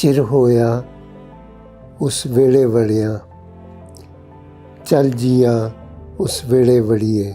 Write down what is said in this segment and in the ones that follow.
ਚਿਰ ਹੋਇਆ ਉਸ ਵੇਲੇ ਵੜਿਆ, ਚੱਲ ਜੀਆਂ ਉਸ ਵੇਲੇ ਵੜੀਏ।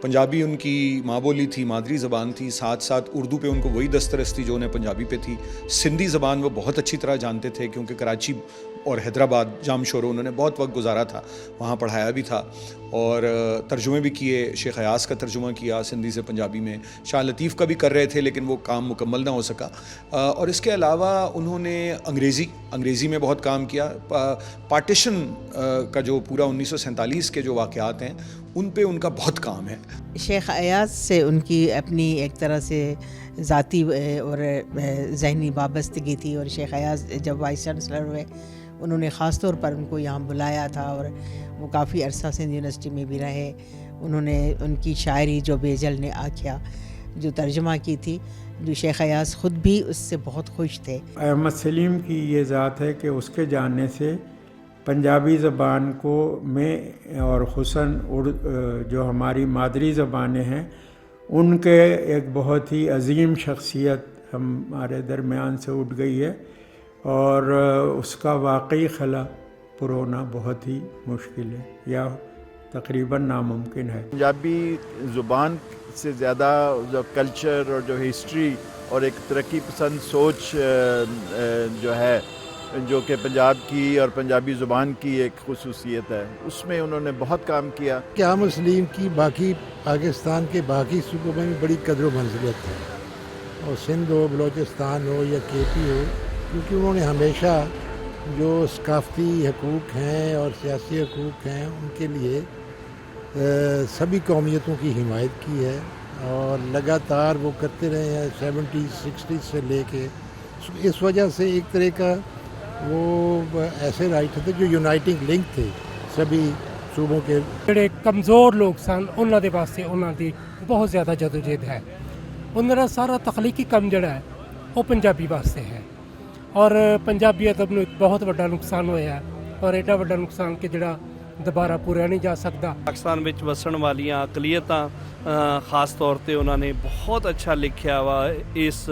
پنجابی ان کی ماں بولی تھی, مادری زبان تھی, ساتھ ساتھ اردو پہ ان کو وہی دسترس تھی جو انہیں پنجابی پہ تھی. سندھی زبان وہ بہت اچھی طرح جانتے تھے کیونکہ کراچی اور حیدرآباد جام شورو انہوں نے بہت وقت گزارا تھا, وہاں پڑھایا بھی تھا اور ترجمے بھی کیے. شیخ ایاز کا ترجمہ کیا سندھی سے پنجابی میں, شاہ لطیف کا بھی کر رہے تھے لیکن وہ کام مکمل نہ ہو سکا. اور اس کے علاوہ انہوں نے انگریزی میں بہت کام کیا. پارٹیشن کا جو پورا 1947 کے جو واقعات ہیں ان پہ ان کا بہت کام ہے. شیخ ایاز سے ان کی اپنی ایک طرح سے ذاتی اور ذہنی وابستگی تھی, اور شیخ ایاز جب وائس چانسلر ہوئے انہوں نے خاص طور پر ان کو یہاں بلایا تھا, اور وہ کافی عرصہ سندھ یونیورسٹی میں بھی رہے. انہوں نے ان کی شاعری جو بیجل نے آکھیا جو ترجمہ کی تھی, جو شیخ ایاز خود بھی اس سے بہت خوش تھے. احمد سلیم کی یہ ذات ہے کہ اس کے جاننے سے پنجابی زبان کو میں اور خصوصاً جو ہماری مادری زبانیں ہیں ان کے ایک بہت ہی عظیم شخصیت ہمارے درمیان سے اٹھ گئی ہے, اور اس کا واقعی خلا پرونا بہت ہی مشکل ہے یا تقریباً ناممکن ہے. پنجابی زبان سے زیادہ جو کلچر اور جو ہسٹری اور ایک ترقی پسند سوچ جو ہے جو کہ پنجاب کی اور پنجابی زبان کی ایک خصوصیت ہے, اس میں انہوں نے بہت کام کیا. کہ احمد سلیم کی باقی پاکستان کے باقی صوبوں میں بھی بڑی قدر و منزلت ہے, اور سندھ ہو, بلوچستان ہو یا کے پی ہو, کیونکہ انہوں نے ہمیشہ جو ثقافتی حقوق ہیں اور سیاسی حقوق ہیں ان کے لیے سبھی قومیتوں کی حمایت کی ہے, اور لگاتار وہ کرتے رہے ہیں 70s 60s سے لے کے. اس وجہ سے ایک طرح کا وہ ایسے رائٹر تھے جو یونائٹنگ لنک تھے سبھی صوبوں کے. ਜਿਹੜੇ ਕਮਜ਼ੋਰ ਲੋਕ ਸਨ ਉਹਨਾਂ ਦੇ ਵਾਸਤੇ ਉਹਨਾਂ ਦੀ ਬਹੁਤ ਜ਼ਿਆਦਾ ਜਦੋਜਹਿਦ ਹੈ. ਉਹਨਾਂ ਦਾ ਸਾਰਾ ਤਖਲੀਕੀ ਕੰਮ ਜਿਹੜਾ ਹੈ ਉਹ ਪੰਜਾਬੀ ਵਾਸਤੇ ਹੈ, ਔਰ ਪੰਜਾਬੀ ਅਦਬ ਨੂੰ ਇੱਕ ਬਹੁਤ ਵੱਡਾ ਨੁਕਸਾਨ ਹੋਇਆ, ਔਰ ਐਡਾ ਵੱਡਾ ਨੁਕਸਾਨ ਕਿ ਜਿਹੜਾ ਦੁਬਾਰਾ ਪੂਰਿਆ ਨਹੀਂ ਜਾ ਸਕਦਾ. ਪਾਕਿਸਤਾਨ ਵਿੱਚ ਵਸਣ ਵਾਲੀਆਂ ਅਕਲੀਅਤਾਂ ਖਾਸ ਤੌਰ ਤੇ ਉਹਨਾਂ ਨੇ ਬਹੁਤ ਅੱਛਾ ਲਿਖਿਆ ਵਾ. ਇਸ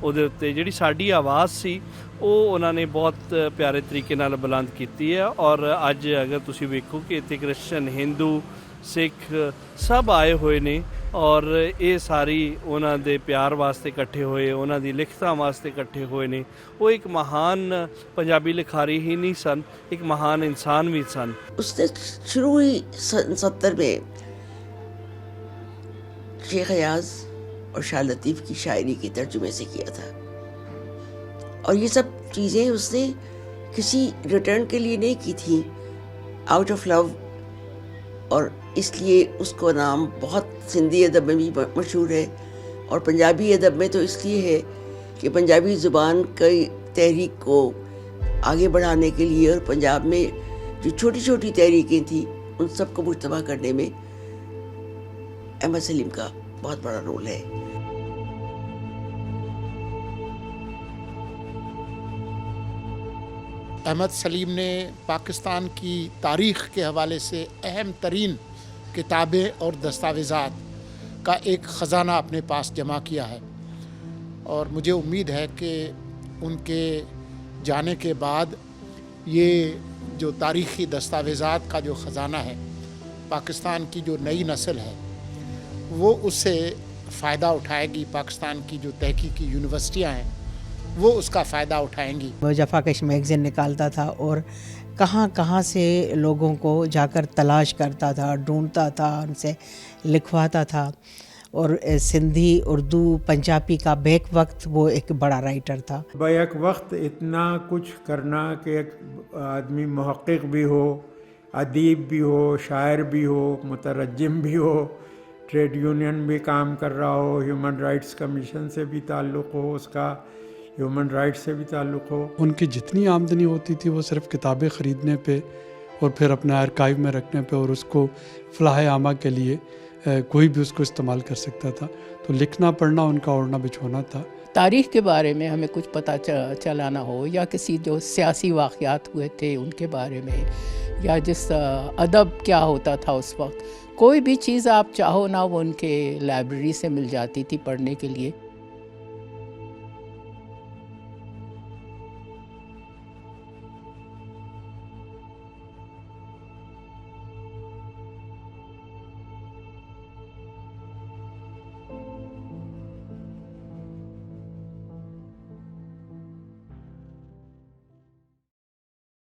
ਉਹਦੇ ਉੱਤੇ ਜਿਹੜੀ ਸਾਡੀ ਆਵਾਜ਼ ਸੀ ਉਹ ਉਹਨਾਂ ਨੇ ਬਹੁਤ ਪਿਆਰੇ ਤਰੀਕੇ ਨਾਲ ਬੁਲੰਦ ਕੀਤੀ ਹੈ. ਔਰ ਅੱਜ ਅਗਰ ਤੁਸੀਂ ਵੇਖੋ ਕਿ ਇੱਥੇ ਕ੍ਰਿਸਚਨ, ਹਿੰਦੂ, ਸਿੱਖ ਸਭ ਆਏ ਹੋਏ ਨੇ, ਔਰ ਇਹ ਸਾਰੀ ਉਹਨਾਂ ਦੇ ਪਿਆਰ ਵਾਸਤੇ ਇਕੱਠੇ ਹੋਏ, ਉਹਨਾਂ ਦੀ ਲਿਖਤਾਂ ਵਾਸਤੇ ਇਕੱਠੇ ਹੋਏ ਨੇ. ਉਹ ਇੱਕ ਮਹਾਨ ਪੰਜਾਬੀ ਲਿਖਾਰੀ ਹੀ ਨਹੀਂ ਸਨ, ਇੱਕ ਮਹਾਨ ਇਨਸਾਨ ਵੀ ਸਨ. اس نے شروع ہی 70 میں شیخ ایاز اور شاہ لطیف کی شاعری کے ترجمے سے کیا تھا, اور یہ سب چیزیں اس نے کسی ریٹرن کے لیے نہیں کی تھی, آؤٹ آف لو. اور اس لیے اس کو نام بہت سندھی ادب میں بھی مشہور ہے, اور پنجابی ادب میں تو اس لیے ہے کہ پنجابی زبان کی تحریک کو آگے بڑھانے کے لیے اور پنجاب میں جو چھوٹی چھوٹی تحریکیں تھیں ان سب کو مجتمع کرنے میں احمد سلیم کا بہت بڑا رول ہے. احمد سلیم نے پاکستان کی تاریخ کے حوالے سے اہم ترین کتابیں اور دستاویزات کا ایک خزانہ اپنے پاس جمع کیا ہے, اور مجھے امید ہے کہ ان کے جانے کے بعد یہ جو تاریخی دستاویزات کا جو خزانہ ہے, پاکستان کی جو نئی نسل ہے وہ اس سے فائدہ اٹھائے گی. پاکستان کی جو تحقیقی یونیورسٹیاں ہیں وہ اس کا فائدہ اٹھائیں گی. وہ جفاکش میگزین نکالتا تھا اور کہاں کہاں سے لوگوں کو جا کر تلاش کرتا تھا, ڈھونڈتا تھا, ان سے لکھواتا تھا. اور سندھی, اردو, پنجابی کا بیک وقت وہ ایک بڑا رائٹر تھا. بیک وقت اتنا کچھ کرنا کہ ایک آدمی محقق بھی ہو, ادیب بھی ہو, شاعر بھی ہو, مترجم بھی ہو, ٹریڈ یونین بھی کام کر رہا ہو, ہیومن رائٹس کمیشن سے بھی تعلق ہو, اس کا ہیومن رائٹس سے بھی تعلق ہو. ان کی جتنی آمدنی ہوتی تھی وہ صرف کتابیں خریدنے پہ اور پھر اپنے آرکائیو میں رکھنے پہ, اور اس کو فلاح عامہ کے لیے کوئی بھی اس کو استعمال کر سکتا تھا. تو لکھنا پڑھنا ان کا اوڑھنا بچھونا تھا. تاریخ کے بارے میں ہمیں کچھ پتہ چلانا ہو, یا کسی جو سیاسی واقعات ہوئے تھے ان کے بارے میں, یا جس ادب کیا ہوتا تھا اس وقت, کوئی بھی چیز آپ چاہو نا وہ ان کے لائبریری سے مل جاتی تھی پڑھنے کے لیے.